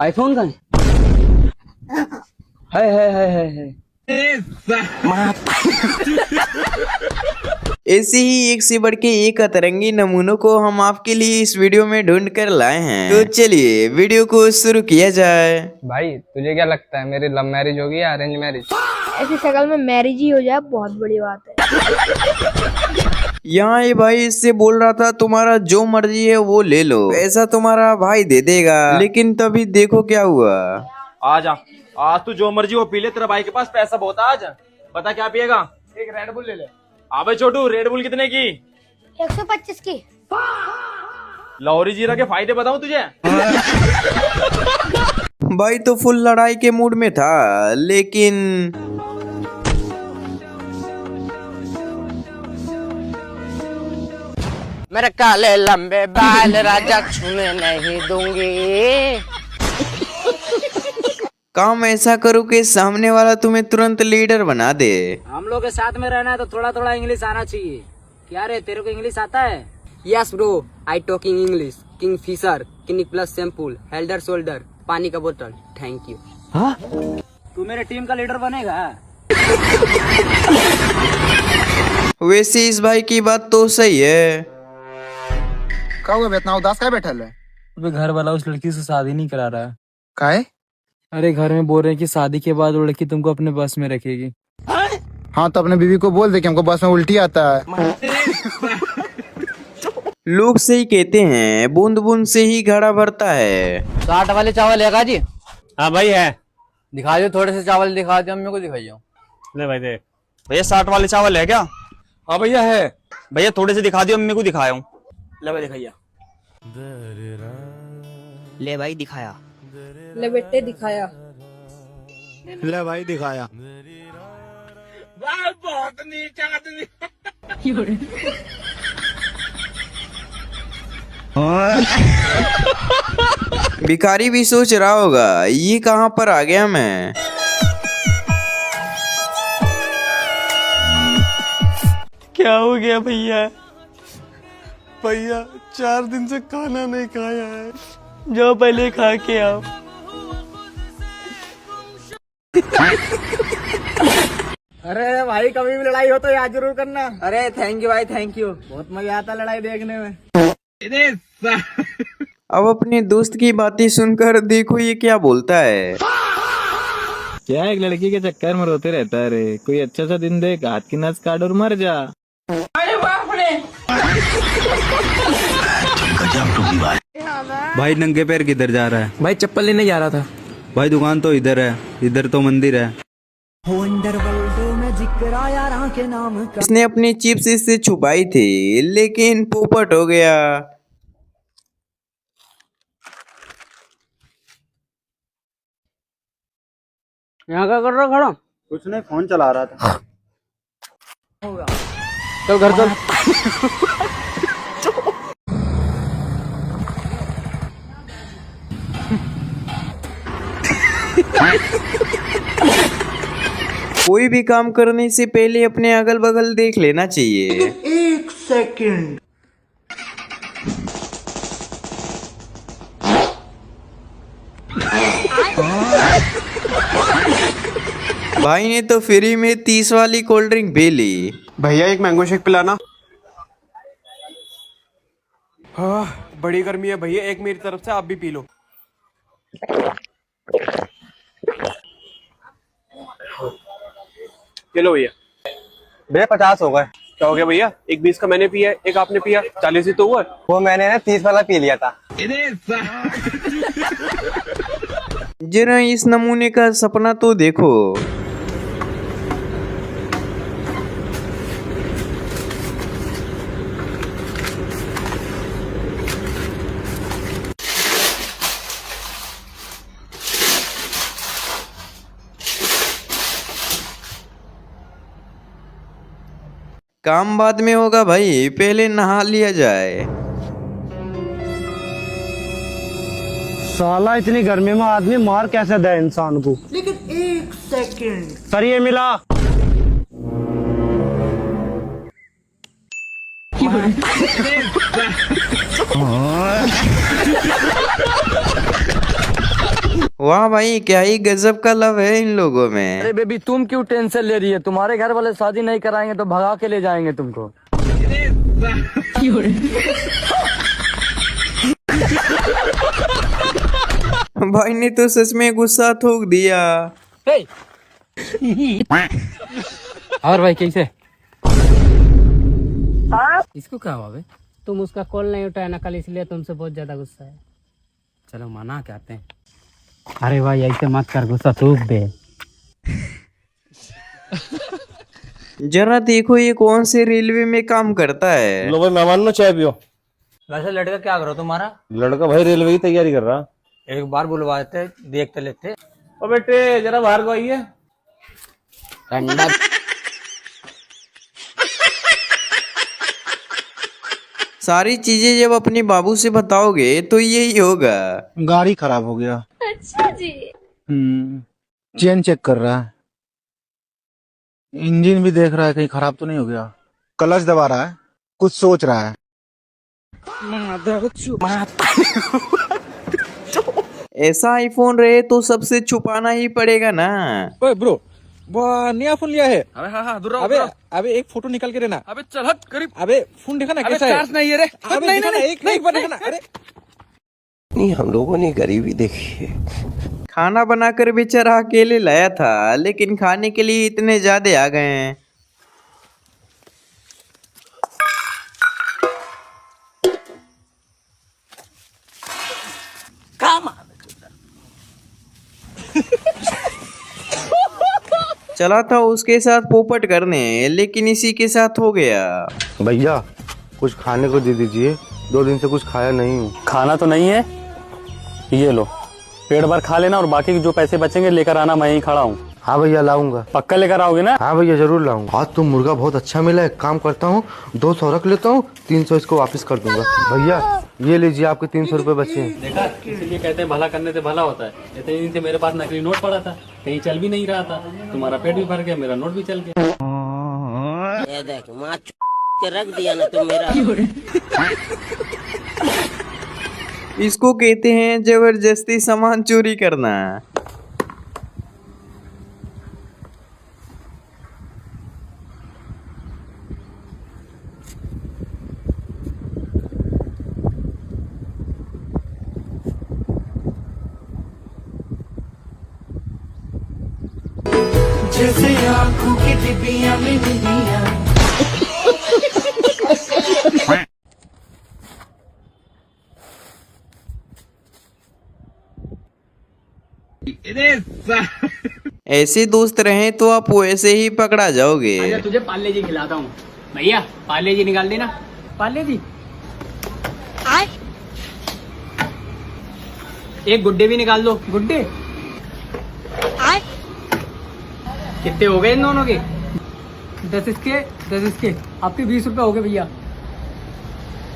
IPhone का है। ऐसे ही एक से बढ़ के एक अतरंगी नमूनों को हम आपके लिए इस वीडियो में ढूंढ कर लाए हैं। तो चलिए वीडियो को शुरू किया जाए। भाई तुझे क्या लगता है, मेरी लव मैरिज होगी या अरेंज मैरिज? ऐसी शक्ल में मैरिज ही हो जाए बहुत बड़ी बात है। यहाँ ये भाई इससे बोल रहा था तुम्हारा जो मर्जी है वो ले लो, ऐसा तुम्हारा भाई दे देगा। लेकिन तभी देखो क्या हुआ। आजा, आज तू जो मर्जी वो पी ले, तेरा भाई के पास पैसा बहुत है। आज बता क्या पिएगा? एक रेड बुल ले ले। अबे छोटू, रेड बुल कितने की? 125 की। लाहौरी जीरा के फायदे बताऊं तुझे? भाई तो फुल लड़ाई के मूड में था, लेकिन मेरे काले लंबे बाल राजा छूने नहीं दूंगी। काम ऐसा करो कि सामने वाला तुम्हें तुरंत लीडर बना दे। हम लोग के साथ में रहना है तो थोड़ा थोड़ा इंग्लिश आना चाहिए। क्या रे, तेरे को इंग्लिश आता है? Yes bro, I talking English. Kingfisher, clinic plus शैम्पूल, हेल्डर शोल्डर, पानी का बोतल, थैंक यू। हाँ? तू मेरे टीम का लीडर बनेगा? वैसे इस भाई की बात तो सही है। क्या हुआ, इतना उदास क्या बैठल है? अबे घर वाला उस लड़की से शादी नहीं करा रहा है। काहे? अरे घर में बोल रहे हैं कि शादी के बाद वो लड़की तुमको अपने बस में रखेगी। हाँ तो अपने बीवी को बोल दे कि हमको बस में उल्टी आता है। लोग सही कहते हैं, बूंद बूंद से ही घड़ा भरता है। 60 वाले चावल है जी? हाँ भाई है। दिखा दो, थोड़े से चावल दिखा दो, अम्मी को दिखाइए। ले भाई देख। भैया 60 वाले चावल है क्या? हाँ भैया है। भैया थोड़े से दिखा दियो, अम्मी को दिखाया हूँ। ले भाई दिखाइया। ले भाई दिखाया। ले बेटे दिखाया। ले भाई दिखाया। भिखारी भी सोच रहा होगा ये कहाँ पर आ गया मैं। क्या हो गया भैया? भैया 4 दिन से खाना नहीं खाया है, जाओ पहले खा के आओ। अरे भाई, कभी भी लड़ाई हो तो याद जरूर करना। अरे थैंक यू भाई, थैंक यू। बहुत मजा आता लड़ाई देखने में। अब अपने दोस्त की बातें सुनकर देखो ये क्या बोलता है। क्या एक लड़की के चक्कर में रोते रहता है रे? कोई अच्छा सा दिन देख, हाथ की नस काट और मर जा। भाई नंगे पैर किधर जा रहा है? भाई चप्पल लेने जा रहा था। भाई दुकान तो इधर है, इधर तो मंदिर है। इसने अपनी चिप्स इससे छुपाई थी, लेकिन पोपट हो गया। यहाँ क्या कर रहा खड़ा? कुछ नहीं, फोन चला रहा था। चल घर चल। कोई भी काम करने से पहले अपने अगल बगल देख लेना चाहिए। एक सेकंड। भाई ने तो फ्री में 30 वाली कोल्ड ड्रिंक पी ली। भैया एक मैंगो शेक पिलाना। हाँ, बड़ी गर्मी है भैया, एक मेरी तरफ से आप भी पी लो। चलो भैया। भैया 50 हो गए। क्या हो गया भैया? एक 20 का मैंने पिया, एक आपने पिया, 40 ही तो हुआ। वो मैंने ना 30 वाला पी लिया था। जरा इस नमूने का सपना तो देखो। काम बाद में होगा भाई, पहले नहा लिया जाए। साला इतनी गर्मी में आदमी मार कैसे दे इंसान को? लेकिन एक सेकंड। सर ये मिला। वाह भाई, क्या ही गजब का लव है इन लोगों में। अरे बेबी तुम क्यों टेंशन ले रही है? तुम्हारे घर वाले शादी नहीं कराएंगे तो भगा के ले जाएंगे तुमको। भाई ने तो सच में गुस्सा थूक दिया। और भाई कैसे? इसको क्या हुआ बे? तुम उसका कॉल नहीं उठाया ना कल, इसलिए तुमसे बहुत ज्यादा गुस्सा है। चलो मना करते हैं। अरे भाई ऐसे मत कर, गुस्सा थूक दे। जरा देखो ये कौन से रेलवे में काम करता है। लो भाई मेहमान नो चाय पियो। वैसे लड़का क्या करो तुम्हारा? लड़का भाई रेलवे की तैयारी कर रहा। एक बार बुलवाते देखते लेते। ओ बेटे जरा बाहर को आइए। ठंडा सारी चीजें जब अपने बाबू से बताओगे तो यही होगा। गाड़ी खराब हो गया। अच्छा जी। चेन चेक कर रहा है, इंजन भी देख रहा है कहीं खराब तो नहीं हो गया, क्लच दबा रहा है, कुछ सोच रहा है। ऐसा आईफोन रहे तो सबसे छुपाना ही पड़ेगा ना। ओए ब्रो, वो नया फोन लिया है। अबे हाँ दूर रहो। अबे एक फोटो निकाल के देना। अबे चल हट करीब। अबे फोन देखा ना कैसा है? चार्ज नहीं है रे। अबे नहीं एक बार देखा ना। अरे नहीं, हम लोगों ने गरीबी देखी है। खाना बनाकर बेचारा अकेले लाया था, लेकिन खाने के लिए इतने ज्यादा आ गए हैं। चला था उसके साथ पोपट करने, लेकिन इसी के साथ हो गया। भैया कुछ खाने को दे दीजिए, 2 दिन से कुछ खाया नहीं हूँ। खाना तो नहीं है, ये लो पेट भर खा लेना और बाकी जो पैसे बचेंगे लेकर आना, मैं यहीं खड़ा हूँ। हाँ भैया लाऊंगा। पक्का लेकर आओगे ना? हाँ भैया जरूर लाऊंगा। आज तो मुर्गा बहुत अच्छा मिला है, एक काम करता हूँ 200 रख लेता हूँ, 300 इसको वापस कर दूंगा। भैया ये लीजिए आपके 300 रुपए बचे हैं। देखा, इसीलिए कहते हैं भला करने से भला होता है। इतने दिन से मेरे पास नकली नोट पड़ा था, कहीं चल भी नहीं रहा था। तुम्हारा पेट भी भर गया, मेरा नोट भी चल गया। ये देख माँ के रख दिया ना तुम मेरा। इसको कहते हैं जबरदस्ती सामान चोरी करना। जैसे आंखों की डिबिया में डिबिया। ऐसे दोस्त रहें तो आप वैसे ही पकड़ा जाओगे। तुझे पार्ले जी खिलाता हूँ भैया, पार्ले जी निकाल देना। पार्ले जी एक गुड्डे भी निकाल दो। गुड्डे कितने हो गए इन दोनों के? 10 इसके 10 इसके, आपके 20 रुपए हो गए भैया।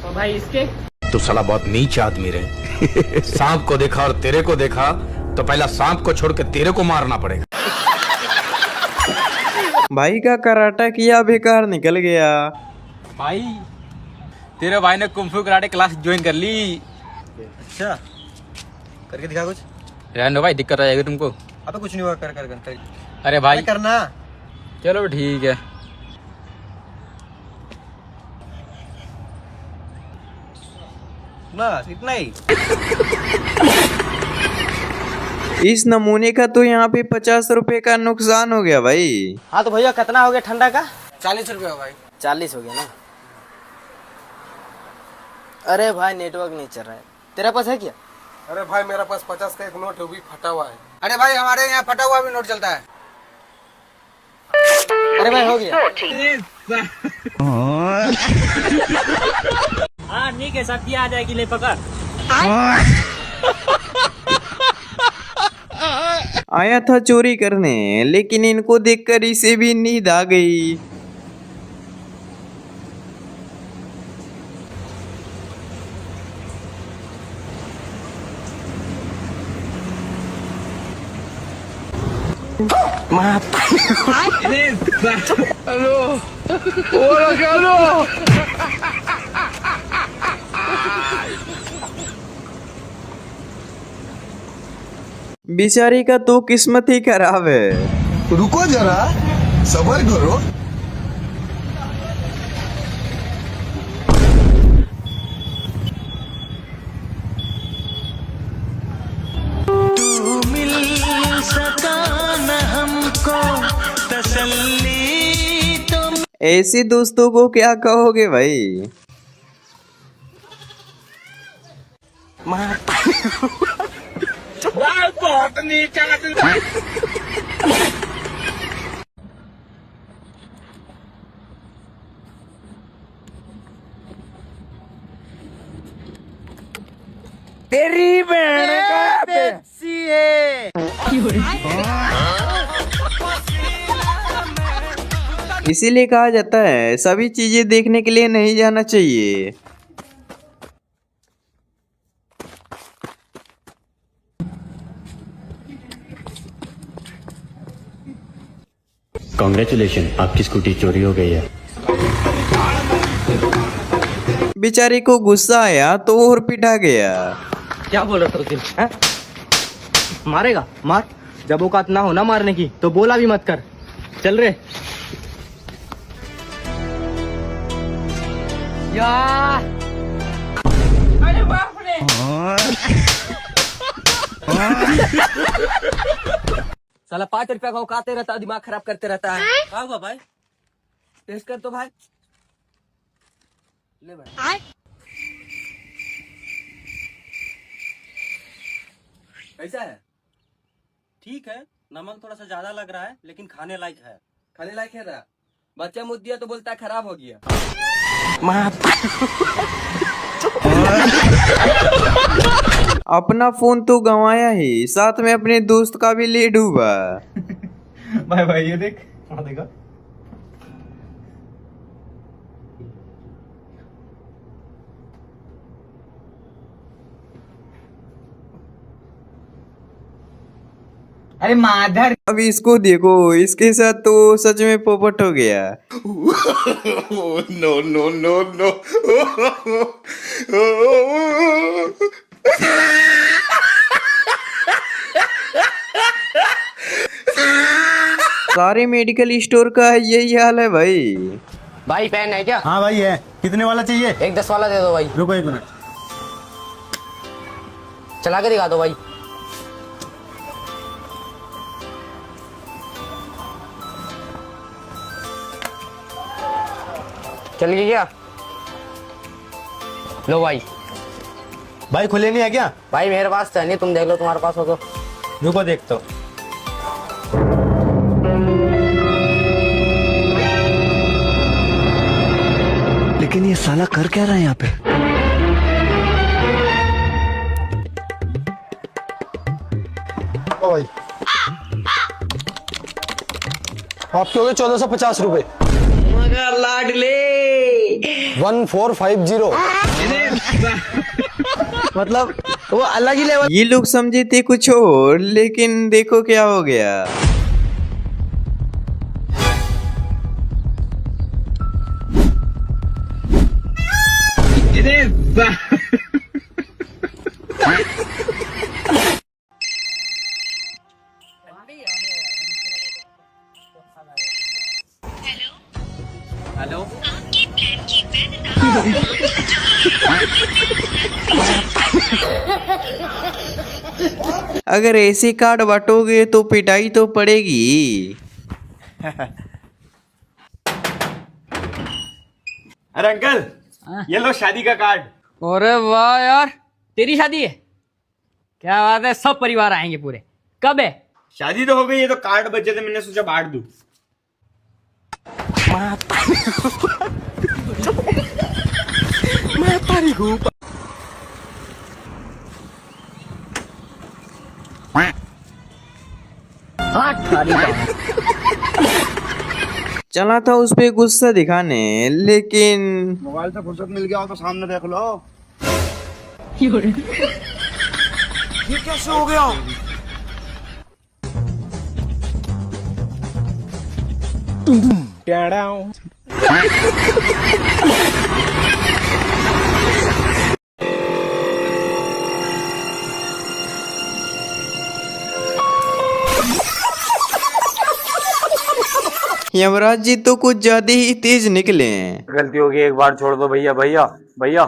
और भाई इसके तो साला बहुत नीच आदमी रहे। सांप को देखा और तेरे को देखा तो पहला सांप को छोड़ के तेरे को मारना पड़ेगा। भाई का कराटा किया बेकार निकल गया। भाई तेरे भाई ने कुंफू कराटे क्लास ज्वाइन कर ली। अच्छा करके दिखा कुछ। रहने भाई, दिक्कत आ जाएगी तुमको। अबे कुछ नहीं हुआ, कर। अरे भाई करना। चलो ठीक है। बस इतना ही। इस नमूने का तो यहाँ पे 50 रुपए का नुकसान हो गया भाई। हाँ तो भैया कितना हो गया ठंडा का? 40 रुपए हो भाई। 40 हो गया ना। अरे भाई नेटवर्क नहीं चल रहा है, तेरा पास है क्या? अरे भाई मेरा पास 50 का एक नोट भी फटा हुआ है। अरे भाई हमारे यहाँ फटा हुआ भी नोट चलता है। अरे भाई हो गया। हाँ ठीक है, सब आ जाएगी, ले पकड़। आया था चोरी करने, लेकिन इनको देखकर इसे भी नींद आ गई। बेचारी का तो किस्मत ही खराब है। रुको जरा, सबर करो। तू मिल सका न हमको तसल्ली तुम। ऐसे दोस्तों को क्या कहोगे भाई। तेरी बहन का पेप्सी है। इसीलिए कहा जाता है सभी चीजें देखने के लिए नहीं जाना चाहिए। कांग्रेचुलेशन, आपकी स्कूटी चोरी हो गई है। बेचारे को गुस्सा आया तो और पिटा गया। क्या बोल रहा था उस दिन, हैं? मारेगा मार, जब औकात ना हो ना मारने की तो बोला भी मत कर। चल रे यार। अरे बाप रे। साला 5 रुपया का औकाते रहता, दिमाग खराब करते रहता है। क्या हुआ भाई, टेस्ट कर तो भाई। ले भाई। कैसा है? ठीक है, नमक थोड़ा सा ज्यादा लग रहा है लेकिन खाने लायक है। खाने लायक है ना? बच्चा मुझ दिया तो बोलता है खराब हो गया। अपना फोन तो गंवाया ही, साथ में अपने दोस्त का भी ले डूबा। भाई भाई ये देख, देखा। अरे माधर। अब इसको देखो, इसके साथ तो सच में पोपट हो गया। No no no no. सारे मेडिकल स्टोर का यही हाल है भाई। भाई पेन है क्या? हाँ भाई है, कितने वाला चाहिए? एक 10 वाला दे दो भाई। रुको 1 मिनट। चला के दिखा दो भाई। चल गई क्या? लो भाई। भाई खुले नहीं है क्या? भाई मेरे पास तो नहीं, तुम देख लो तुम्हारे पास हो तो। रुको देखता हूँ। लेकिन ये साला कर क्या रहा है यहाँ पे? भाई आपके हो गए 1450 रुपए। मगर लाडले 1450। मतलब वो अलग ही लेवल। ये लोग समझे थे कुछ और, लेकिन देखो क्या हो गया। हेलो। अगर ऐसे कार्ड बांटोगे तो पिटाई तो पड़ेगी। अरे अंकल, ये लो शादी का कार्ड। अरे वाह यार, तेरी शादी है? क्या बात है, सब परिवार आएंगे पूरे। कब है? शादी तो हो गई है, तो कार्ड बचे थे, मैंने सोचा बांट दूं। चला था उस पे गुस्सा दिखाने, लेकिन मोबाइल से फुर्सत मिल गया हो तो सामने देख लो। ये कैसे हो गया? यमराज जी तो कुछ ज्यादा ही तेज निकले। गलती होगी, एक बार छोड़ दो भैया। भैया भैया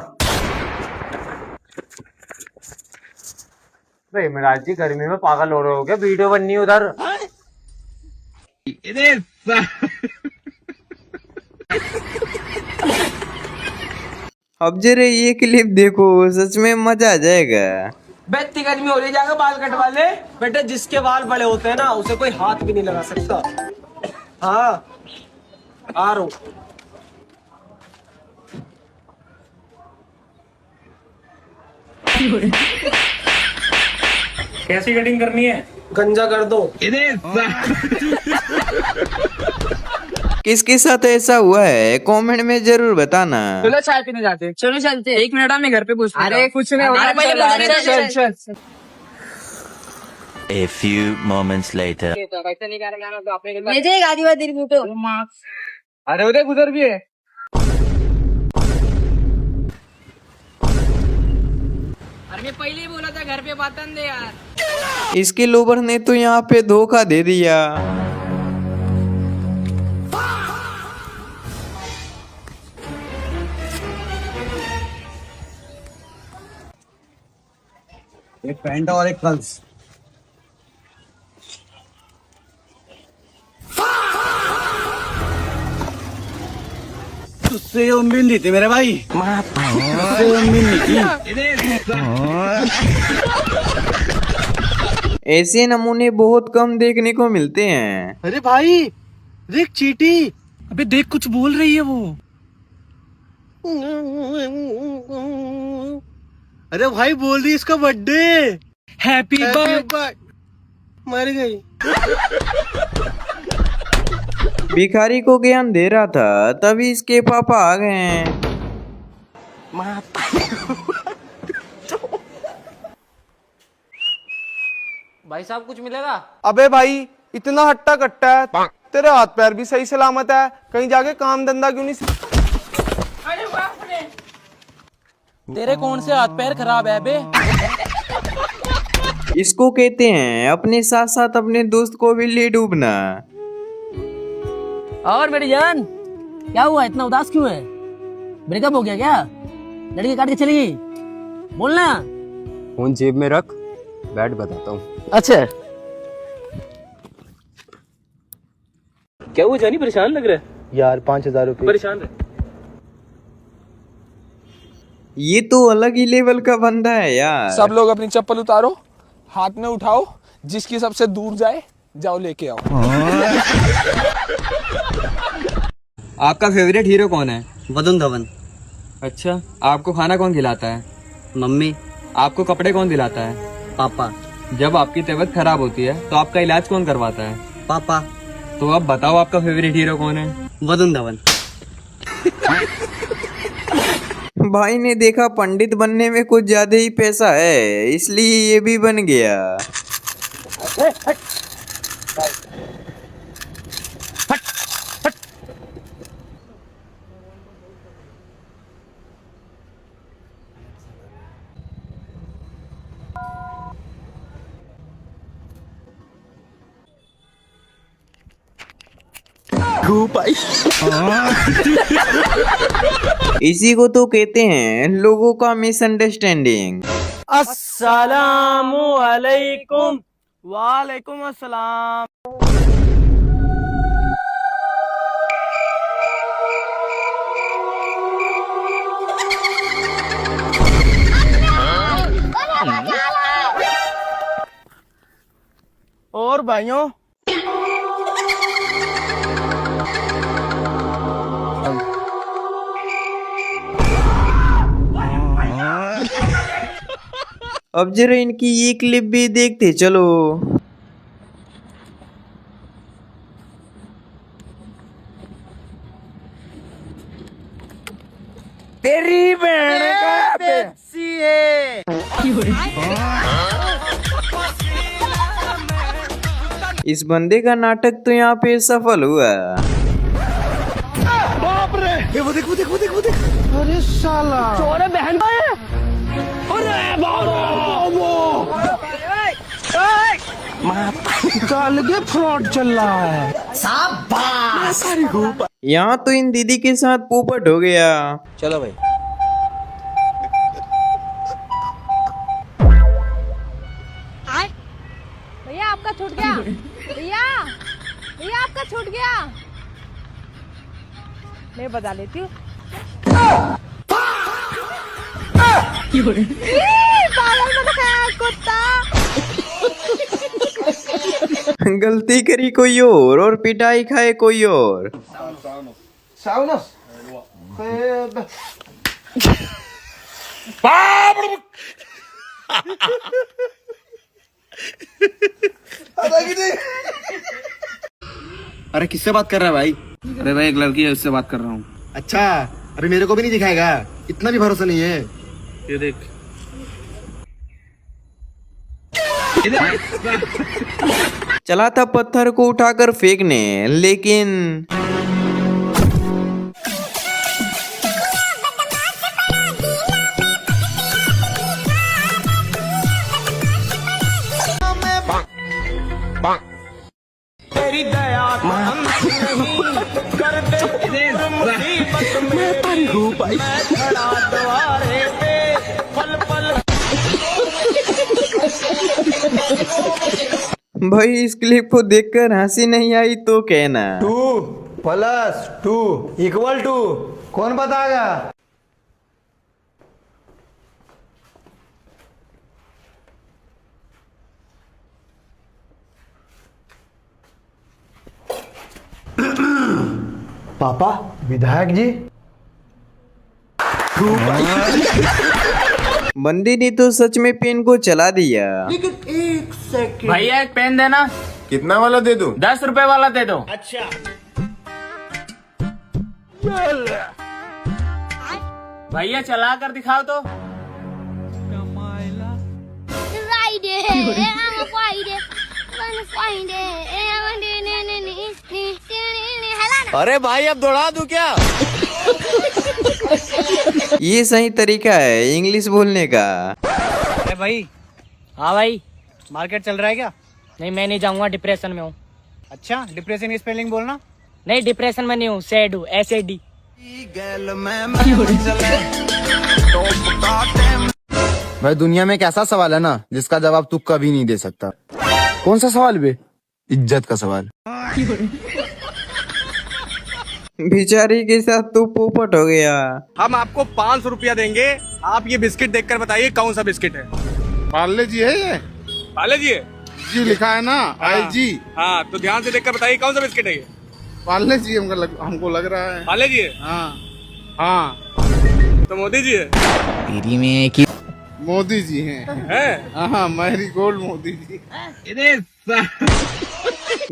यमराज जी गर्मी में पागल हो रहे हो क्या? वीडियो बननी है उधर। अब जरा ये क्लिप देखो, सच में मजा आ जाएगा। इतनी गर्मी हो रही है, जाकर बाल कटवा ले। बेटा जिसके बाल बड़े होते हैं ना उसे कोई हाथ भी नहीं लगा सकता। हाँ आ रहा हूँ। कैसी कटिंग करनी है? गंजा कर दो। किसके साथ ऐसा हुआ है कमेंट में जरूर बताना। चलो चाय पीने जाते। चलो चलते। 1 मिनट में घर पे पूछ। अरे कुछ नहीं होगा। चल। A few moments later. अरे उधर गुजर भी है। अरे मैं पहले ही बोला था घर पे बर्तन दे यार। इसके लोबर ने तो यहाँ पे धोखा दे दिया। एक पैंट और एक कल्स। तुझसे उम्मीद नहीं थी मेरे भाई, तुझसे उम्मीद नहीं थी। ऐसे नमूने बहुत कम देखने को मिलते हैं। अरे भाई देख चीटी। अबे देख कुछ बोल रही है वो। अरे भाई बोल रही इसका बर्थडे। Happy birthday. मर गई। भिखारी को ज्ञान दे रहा था तभी इसके पापा आ गए हैं। भाई साहब कुछ मिलेगा? अबे भाई इतना हट्टा कट्टा है, तेरे हाथ पैर भी सही सलामत है, कहीं जाके काम धंधा क्यों नहीं? तेरे कौन से हाथ पैर खराब है बे? इसको कहते हैं अपने साथ साथ अपने दोस्त को भी ले डूबना। और मेरी जान क्या हुआ, इतना उदास क्यों है? ब्रेकअप हो गया क्या? लड़की काट के चली गई? बोलना। फोन जेब में रख, बैठ बताता हूँ। अच्छा क्या हुआ जानी, परेशान लग रहा है यार 5000 रुपए। परेशान रहे। ये तो अलग ही लेवल का बंदा है यार। सब लोग अपनी चप्पल उतारो, हाथ में उठाओ, जिसकी सबसे दूर जाए जाओ लेके आओ। आपका फेवरेट हीरो कौन है? वरुण धवन। अच्छा, आपको खाना कौन खिलाता है? मम्मी। आपको कपड़े कौन दिलाता है? पापा। जब आपकी तबीयत खराब होती है तो आपका इलाज कौन करवाता है? पापा। तो अब बताओ आपका फेवरेट हीरो कौन है? वरुण धवन। भाई ने देखा पंडित बनने में कुछ ज्यादा ही पैसा है, इसलिए ये भी बन गया। इसी को तो कहते हैं लोगों का मिसअंडरस्टैंडिंग। अस्सलामु अलैकुम। वालेकुम अस्सलाम। और भाइयों अब जरा इनकी ये क्लिप भी देखते चलो। तेरी बहन का पेप्सी है। इस बंदे का नाटक तो यहाँ पे सफल हुआ। बाप रे, वो देख। अरे साला चोर है बहन का है। अरे बाबा अलग फ्रॉड चल रहा है। यहाँ तो इन दीदी के साथ पोपट हो गया। चलो भाई। भैया आपका छूट गया। भैया भैया आपका छूट गया। मैं बता लेती हूँ। पागल मत खाया कुत्ता। गलती करी कोई और पिटाई खाए कोई और। अरे किससे बात कर रहा है भाई? अरे भाई एक लड़की है, उससे बात कर रहा हूँ। अच्छा, अरे मेरे को भी नहीं दिखाएगा, इतना भी भरोसा नहीं है। ये देख। चला था पत्थर को उठाकर फेंकने, लेकिन तेरी दया भाई इस क्लिप को देखकर हंसी नहीं आई तो कहना। 2+2 कौन बताएगा? पापा, विधायक जी। बंदी ने तो सच में पेन को चला दिया। लेकिन 1 सेकंड। भैया एक पेन देना। कितना वाला दे दूं? 10 रुपए वाला दे दो। अच्छा। भैया चला कर दिखाओ तो। अरे भाई अब दौड़ा दूं क्या? ये सही तरीका है इंग्लिश बोलने का। अरे भाई। हाँ भाई, मार्केट चल रहा है क्या? नहीं मैं नहीं जाऊंगा, डिप्रेशन में हूँ। अच्छा, डिप्रेशन की स्पेलिंग बोलना। नहीं डिप्रेशन में नहीं हूँ, सैड हूँ, SAD। भाई दुनिया में एक ऐसा सवाल है ना जिसका जवाब तू कभी नहीं दे सकता। कौन सा सवाल बे? इज्जत का सवाल। बेचारी के साथ तो पोपट हो गया। हम आपको 500 रुपया देंगे, आप ये बिस्किट देखकर बताइए कौन सा बिस्किट है। पार्ले जी है ये? पाले जी है? जी लिखा है ना, IG। हाँ तो ध्यान से देखकर बताइए कौन सा बिस्किट है ये। पार्ले जी हमको लग रहा है। पाले जी है? हाँ तो मोदी जी है? मोदी जी हैं। हाँ मैरी गोल्ड मोदी जी।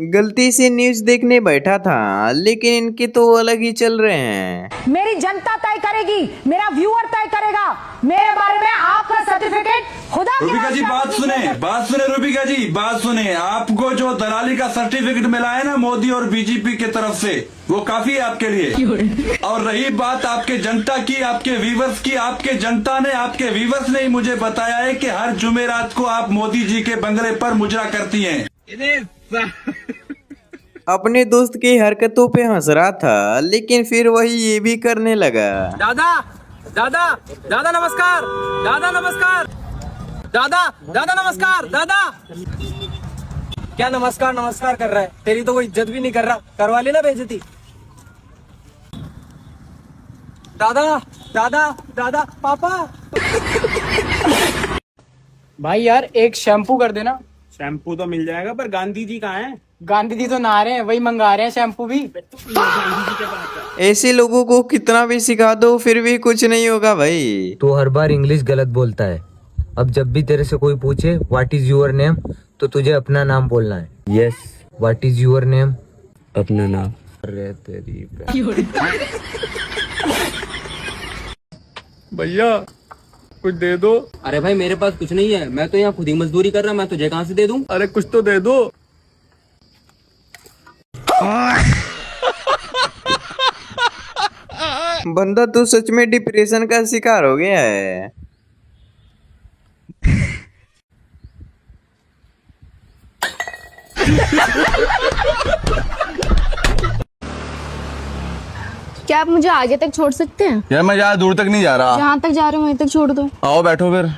गलती से न्यूज देखने बैठा था, लेकिन इनके तो अलग ही चल रहे हैं। मेरी जनता तय करेगी, मेरा व्यूअर तय करेगा मेरे बारे में। आपका सर्टिफिकेट खुदा रूबिका जी बात सुने रूबिका जी बात सुने। आपको जो दलाली का सर्टिफिकेट मिला है ना मोदी और बीजेपी की तरफ से, वो काफी है आपके लिए। और रही बात आपके जनता की, आपके व्यूवर्स की, आपके जनता ने, आपके व्यूवर्स ने मुझे बताया है कि हर जुमेरात को आप मोदी जी के बंगले पर मुजरा करती हैं। अपने दोस्त की हरकतों पे हंस रहा था, लेकिन फिर वही ये भी करने लगा। दादा दादा दादा नमस्कार, दादा नमस्कार, दादा दादा नमस्कार। दादा क्या नमस्कार नमस्कार कर रहा है? तेरी तो कोई इज्जत भी नहीं कर रहा, करवा लेना बेइज्जती। दादा दादा दादा पापा। भाई यार एक शैम्पू कर देना। शैम्पू तो मिल जाएगा, पर गांधी जी कहाँ हैं? गांधी जी तो नहा रहे हैं, वही मंगा रहे हैं शैम्पू भी। ऐसे लोगों को कितना भी सिखा दो फिर भी कुछ नहीं होगा भाई। तो हर बार इंग्लिश गलत बोलता है। अब जब भी तेरे से कोई पूछे व्हाट इज योर नेम, तो तुझे अपना नाम बोलना है। Yes, what is your name? अपना नाम। अरे तेरी भैया कुछ दे दो। अरे भाई मेरे पास कुछ नहीं है, मैं तो यहाँ खुद ही मजदूरी कर रहा, मैं तुझे कहाँ से दे दूँ? अरे कुछ तो दे दो। बंदा तो सच में डिप्रेशन का शिकार हो गया है। क्या आप मुझे आगे तक छोड़ सकते हैं? यार मैं ज्यादा दूर तक नहीं जा रहा। जहाँ तक जा रहे हो वहीं तक छोड़ दो। आओ बैठो फिर।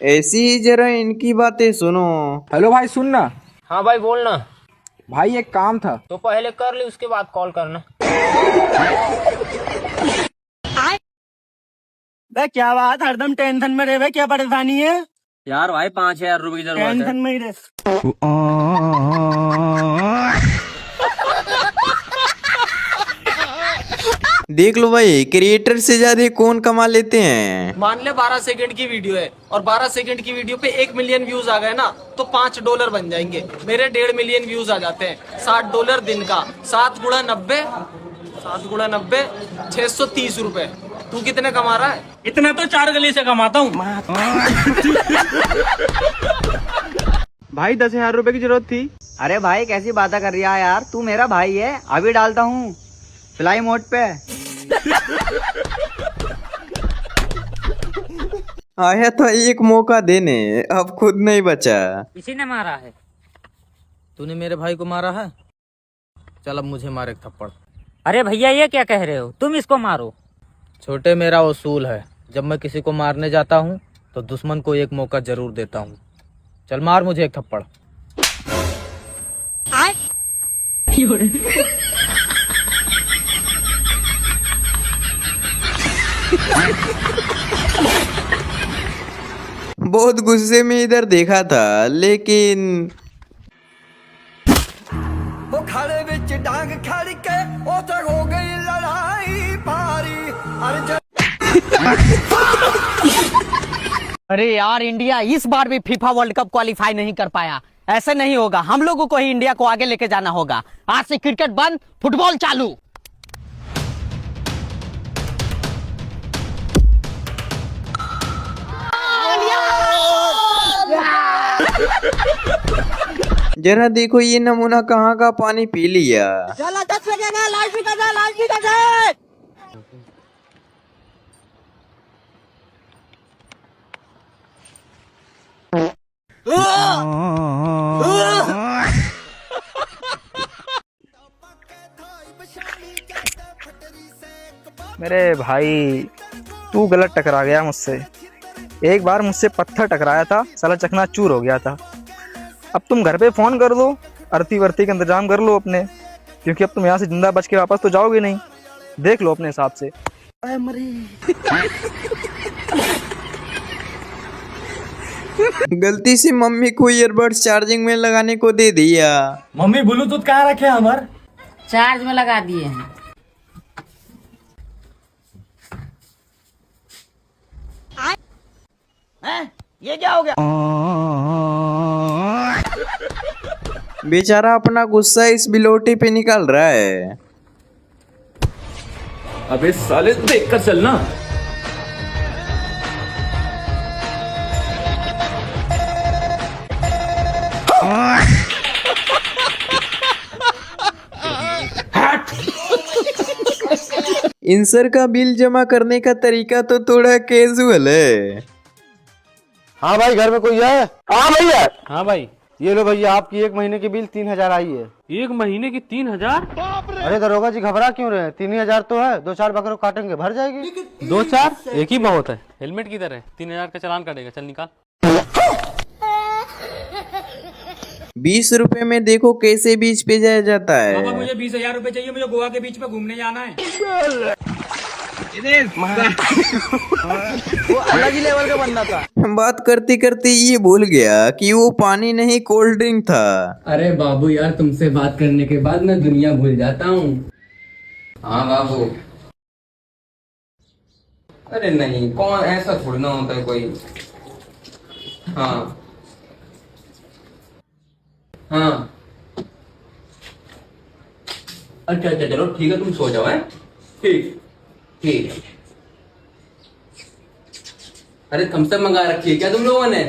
ऐसी ही जरा इनकी बातें सुनो। हेलो भाई सुनना। हाँ भाई बोलना। भाई एक काम था। तो पहले कर ले उसके बाद कॉल करना। क्या बात, हरदम टेंशन में रहे, क्या परेशानी है? यार भाई 5,000 रुपए की जरूरत है। टेंशन में ही रहे। देख लो भाई, क्रिएटर से ज्यादा कौन कमा लेते हैं। मान ले 12 सेकंड की वीडियो है और 12 सेकंड की वीडियो पे 1 मिलियन व्यूज आ गए ना तो $5 बन जाएंगे। मेरे 1.5 मिलियन व्यूज आ जाते हैं। $60 दिन का। 7 गुणा 90 630 रुपए। तू कितने कमा रहा है? इतना तो 4 गली से कमाता हूँ। भाई 10,000 रुपए की जरूरत थी। अरे भाई कैसी बातें कर रहा है यार, तू मेरा भाई है। अभी डालता हूँ फ्लाई मोड पे। आया था एक मौका देने, अब खुद नहीं बचा। इसी ने मारा है। तूने मेरे भाई को मारा है? चल अब मुझे मार एक थप्पड़। अरे भैया ये क्या कह रहे हो, तुम इसको मारो। छोटे मेरा उसूल है, जब मैं किसी को मारने जाता हूँ तो दुश्मन को एक मौका जरूर देता हूँ। चल मार मुझे एक थप्पड़। बहुत गुस्से में इधर देखा था, लेकिन वो खड़े विच डांग खड़ के उधर हो गई लड़ाई भारी। अरे यार इंडिया इस बार भी फीफा वर्ल्ड कप क्वालिफाई नहीं कर पाया। ऐसे नहीं होगा, हम लोगों को ही इंडिया को आगे लेके जाना होगा। आज से क्रिकेट बंद, फुटबॉल चालू। जरा देखो ये नमूना कहाँ का पानी पी लिया। चलो 10 बजे ना लाइव भी कर दे। मेरे भाई तू गलत टकरा गया मुझसे। एक बार मुझसे पत्थर टकराया था, साला चकनाचूर हो गया था। अब तुम घर पे फोन कर दो, आरती वर्ती का इंतजाम कर लो अपने, क्योंकि अब तुम यहाँ से जिंदा बच के वापस तो जाओगे नहीं। देख लो अपने हिसाब से। गलती से मम्मी को ईयरबड्स चार्जिंग में लगाने को दे दिया। मम्मी ब्लूटूथ कहाँ रखे हमार? चार्ज में लगा दिए हैं। ये क्या हो गया? बेचारा अपना गुस्सा इस बिलोटी पे निकाल रहा है। अबे साले देख कर चलना। इंसर का बिल जमा करने का तरीका तो थोड़ा कैजुअल है। हाँ भाई, घर में कोई है? हाँ भैया। हाँ भाई, ये लो भैया, आपकी 1 महीने की बिल 3,000 आई है। 1 महीने की 3,000? अरे दरोगा जी घबरा क्यों रहे हैं? 3,000 तो है, 2-4 बकरों काटेंगे, भर जाएगी। 2-4 एक ही बहुत है। हेलमेट किधर है? 3,000 का चालान काटेगा, चल निकाल। 20 रुपए में देखो कैसे बीच पे जाया जाता है। पापा मुझे 20,000 रुपए चाहिए, मुझे गोवा के बीच पे घूमने जाना है। वो अलग ही लेवल का बंदा था। बात करते करते ये भूल गया कि वो पानी नहीं कोल्ड ड्रिंक था। अरे बाबू यार, तुमसे बात करने के बाद मैं दुनिया भूल जाता हूँ। हाँ बाबू। अरे नहीं, कौन ऐसा थोड़ी ना होता है कोई। हाँ हाँ अच्छा अच्छा, चलो ठीक है, तुम सो जाओ। है ठीक ठीक है। अरे थम्स अप मंगा रखी है क्या तुम लोगों ने?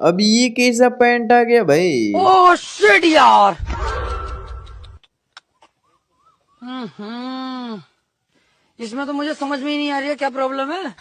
अब ये कैसा पैंट आ गया भाई? ओह शिट यार। इसमें तो मुझे समझ में ही नहीं आ रही है क्या प्रॉब्लम है।